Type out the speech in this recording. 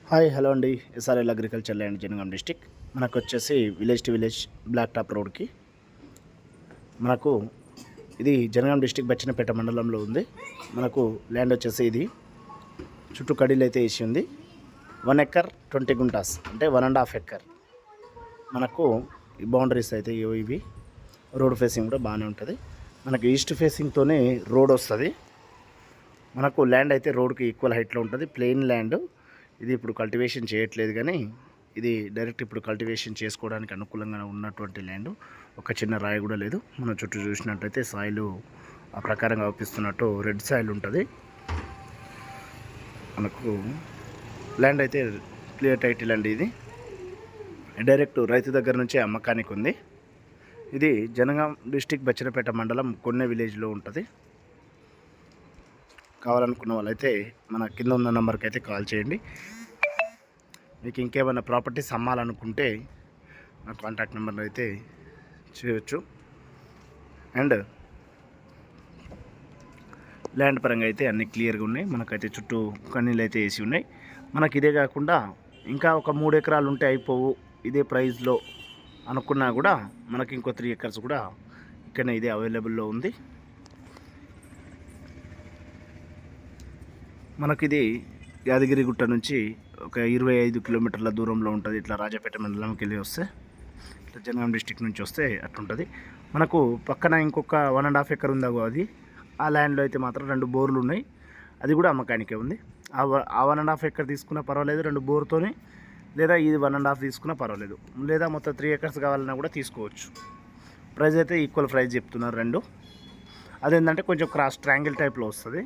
Hi hello అండి. SRL agriculture land Jangaon district. మనకు వచ్చేసి village to village black top రోడ్కి మనకు ఇది జనగాం డిస్టిక్ బచ్చన్నపేట మండలంలో ఉంది. మనకు ల్యాండ్ వచ్చేసి ఇది చుట్టూ కడీలు అయితే వేసి ఉంది. 1 ఎకర్ 20 గుంటాస్ అంటే 1.5 ఎకర్. మనకు ఈ బౌండరీస్ అయితే ఇవి రోడ్ ఫేసింగ్ కూడా బాగానే ఉంటుంది. మనకు ఈస్ట్ ఫేసింగ్తోనే రోడ్ వస్తుంది. మనకు ల్యాండ్ అయితే రోడ్కి ఈక్వల్ హైట్లో ఉంటుంది. ప్లెయిన్ ల్యాండ్ ఇది. ఇప్పుడు కల్టివేషన్ చేయట్లేదు కానీ ఇది డైరెక్ట్ ఇప్పుడు కల్టివేషన్ చేసుకోవడానికి అనుకూలంగా ఉన్నటువంటి ల్యాండ్. ఒక చిన్న రాయి కూడా లేదు. మనం చుట్టూ చూసినట్టయితే సాయిల్ ఆ ప్రకారంగా అవుపిస్తున్నట్టు రెడ్ సాయిల్ ఉంటుంది. మనకు ల్యాండ్ అయితే క్లియర్ టైటిల్ అండి. ఇది డైరెక్ట్ రైతు దగ్గర నుంచే అమ్మకానికి ఉంది. ఇది జనగాం డిస్టిక్ బచ్చన్నపేట మండలం కొన్నె విలేజ్లో ఉంటుంది. కావాలనుకున్న వాళ్ళైతే మన కింద ఉన్న నెంబర్కి అయితే కాల్ చేయండి. మీకు ఇంకేమైనా ప్రాపర్టీస్ అమ్మాలనుకుంటే నా కాంటాక్ట్ నెంబర్లో అయితే చేయవచ్చు. అండ్ ల్యాండ్ పరంగా అయితే అన్నీ క్లియర్గా ఉన్నాయి. మనకైతే చుట్టూ కన్నీళ్ళు అయితే వేసి ఉన్నాయి. మనకి ఇదే కాకుండా ఇంకా ఒక 3 ఎకరాలు ఉంటే అయిపోవు ఇదే ప్రైస్లో అనుకున్నా కూడా మనకి ఇంకో 3 ఎకర్స్ కూడా ఇక్కడ ఇదే అవైలబుల్లో ఉంది. మనకిది యాదగిరిగుట్ట నుంచి ఒక 25 కిలోమీటర్ల దూరంలో ఉంటుంది. ఇట్లా రాజాపేట మండలంకి వెళ్ళి వస్తే ఇట్లా జనగాం డిస్టిక్ నుంచి వస్తే అట్లుంటుంది. మనకు పక్కన ఇంకొక 1.5 ఎకర్ ఉందా అది. ఆ ల్యాండ్లో అయితే మాత్రం 2 బోర్లు ఉన్నాయి. అది కూడా అమ్మకానికే ఉంది. ఆ 1.5 ఎకర్ తీసుకున్నా పర్వాలేదు 2 బోర్తోని, లేదా ఇది 1.5 తీసుకున్నా పర్వాలేదు, లేదా మొత్తం 3 ఎకర్స్ కావాలన్నా కూడా తీసుకోవచ్చు. ప్రైస్ అయితే ఈక్వల్ ప్రైస్ చెప్తున్నారు 2. అదేంటంటే కొంచెం క్రాస్ ట్రయాంగిల్ టైప్లో వస్తుంది.